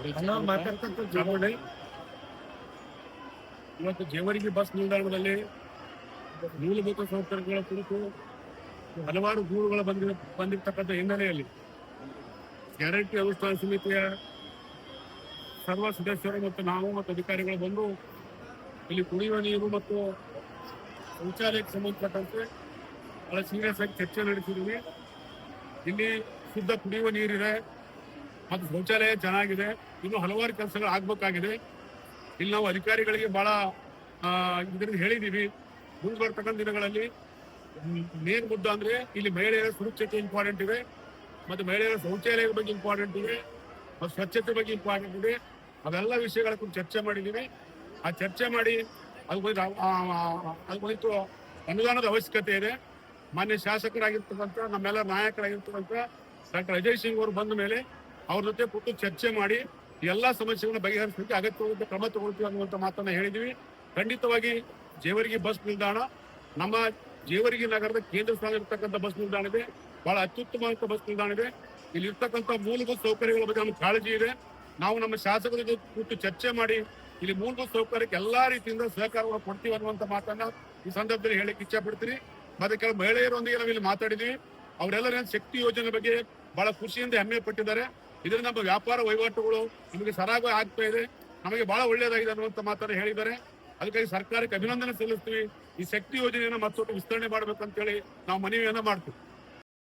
ಮಾತಾಡ್ತಕ್ಕಂಥ ಚಳವಳಿ ಇವತ್ತು ಜೇವರ್ಗಿ ಬಸ್ ನಿಲ್ದಾಣದಲ್ಲಿ ಮೂಲಭೂತ ಸೌಕರ್ಯಗಳ ಕುರಿತು ಹಲವಾರು ದೂರುಗಳು ಬಂದಿರತಕ್ಕಂಥ ಹಿನ್ನೆಲೆಯಲ್ಲಿ ಗ್ಯಾರಂಟಿ ಅನುಷ್ಠಾನ ಸಮಿತಿಯ ಸರ್ವ ಸದಸ್ಯರು ಮತ್ತು ನಾವು ಮತ್ತು ಅಧಿಕಾರಿಗಳು ಬಂದು ಇಲ್ಲಿ ಕುಡಿಯುವ ನೀರು ಮತ್ತು ಶೌಚಾಲಯಕ್ಕೆ ಸಂಬಂಧಪಟ್ಟಂತೆ ಬಹಳ ಸೀರಿಯಸ್ ಆಗಿ ಚರ್ಚೆ ನಡೆಸಿದ್ದೀವಿ. ಇಲ್ಲಿ ಶುದ್ಧ ಕುಡಿಯುವ ನೀರಿದೆ ಮತ್ತು ಶೌಚಾಲಯ ಚೆನ್ನಾಗಿದೆ, ಇನ್ನು ಹಲವಾರು ಕೆಲಸಗಳು ಆಗ್ಬೇಕಾಗಿದೆ. ಇಲ್ಲಿ ನಾವು ಅಧಿಕಾರಿಗಳಿಗೆ ಬಹಳ ಇದರಿಂದ ಹೇಳಿದ್ದೀವಿ. ಮುಂದೆ ಬರ್ತಕ್ಕಂಥ ದಿನಗಳಲ್ಲಿ ಮೇನ್ ಮುದ್ದ ಅಂದ್ರೆ ಇಲ್ಲಿ ಮಹಿಳೆಯರ ಸುರಕ್ಷತೆ ಇಂಪಾರ್ಟೆಂಟ್ ಇದೆ, ಮತ್ತು ಮಹಿಳೆಯರ ಶೌಚಾಲಯದ ಬಗ್ಗೆ ಇಂಪಾರ್ಟೆಂಟ್ ಇದೆ, ಮತ್ತು ಸ್ವಚ್ಛತೆ ಬಗ್ಗೆ ಇಂಪಾರ್ಟೆಂಟ್ ಇದೆ. ಅವೆಲ್ಲ ವಿಷಯಗಳ ಕುರಿತು ಚರ್ಚೆ ಮಾಡಿದ್ದೀವಿ. ಆ ಚರ್ಚೆ ಮಾಡಿ ಅದು ಕುರಿತು ಅನುದಾನದ ಅವಶ್ಯಕತೆ ಇದೆ. ಮಾನ್ಯ ಶಾಸಕರಾಗಿರ್ತಕ್ಕಂಥ ನಮ್ಮೆಲ್ಲ ನಾಯಕರಾಗಿರ್ತಕ್ಕಂಥ ಡಾಕ್ಟರ್ ಅಜಯ್ ಸಿಂಗ್ ಅವರು ಬಂದ ಮೇಲೆ ಅವ್ರ ಜೊತೆ ಕೂತು ಚರ್ಚೆ ಮಾಡಿ ಎಲ್ಲ ಸಮಸ್ಯೆಗಳನ್ನ ಬಗೆಹರಿಸಲಿಕ್ಕೆ ಅಗತ್ಯವಾದ ಕ್ರಮ ತಗೊಳ್ತೀವಿ ಅನ್ನುವಂಥ ಮಾತನ್ನ ಹೇಳಿದ್ದೀವಿ. ಖಂಡಿತವಾಗಿ ಜೇವರ್ಗಿ ಬಸ್ ನಿಲ್ದಾಣ ನಮ್ಮ ಜೇವರ್ಗಿ ನಗರದ ಕೇಂದ್ರ ಸ್ಥಾನ ಇರ್ತಕ್ಕಂಥ ಬಸ್ ನಿಲ್ದಾಣ ಇದೆ, ಬಹಳ ಅತ್ಯುತ್ತಮವಾದ ಬಸ್ ನಿಲ್ದಾಣ ಇದೆ. ಇಲ್ಲಿ ಇರ್ತಕ್ಕಂಥ ಮೂಲಭೂತ ಸೌಕರ್ಯಗಳ ಬಗ್ಗೆ ನಮ್ಗೆ ಕಾಳಜಿ ಇದೆ. ನಾವು ನಮ್ಮ ಶಾಸಕರ ಜೊತೆ ಕೂತು ಚರ್ಚೆ ಮಾಡಿ ಇಲ್ಲಿ ಮೂಲಭೂತ ಸೌಕರ್ಯಕ್ಕೆ ಎಲ್ಲಾ ರೀತಿಯಿಂದ ಸಹಕಾರವನ್ನು ಕೊಡ್ತೀವಿ ಅನ್ನುವಂಥ ಮಾತನ್ನ ಈ ಸಂದರ್ಭದಲ್ಲಿ ಹೇಳಿಕ್ಕೆ ಇಚ್ಛೆ ಪಡ್ತೀರಿ. ಮತ್ತೆ ಕೆಲವು ಮಹಿಳೆಯರೊಂದಿಗೆ ನಾವು ಇಲ್ಲಿ ಮಾತಾಡಿದ್ವಿ. ಅವರೆಲ್ಲರ ಶಕ್ತಿ ಯೋಜನೆ ಬಗ್ಗೆ ಬಹಳ ಖುಷಿಯಿಂದ ಹೆಮ್ಮೆ ಪಟ್ಟಿದ್ದಾರೆ. ಇದರಿಂದ ನಮ್ಮ ವ್ಯಾಪಾರ ವಹಿವಾಟುಗಳು ನಮಗೆ ಸರಾಗವಾಗಿ ಆಗ್ತಾ ಇದೆ, ನಮಗೆ ಬಹಳ ಒಳ್ಳೆಯದಾಗಿದೆ ಅನ್ನುವಂಥ ಮಾತನ್ನು ಹೇಳಿದ್ದಾರೆ. ಅದಕ್ಕಾಗಿ ಸರ್ಕಾರಕ್ಕೆ ಅಭಿನಂದನೆ ಸಲ್ಲಿಸ್ತೀವಿ. ಈ ಶಕ್ತಿ ಯೋಜನೆಯನ್ನು ಮತ್ತೊಟ್ಟು ವಿಸ್ತರಣೆ ಮಾಡ್ಬೇಕಂತೇಳಿ ನಾವು ಮನವಿಯನ್ನ ಮಾಡ್ತೀವಿ.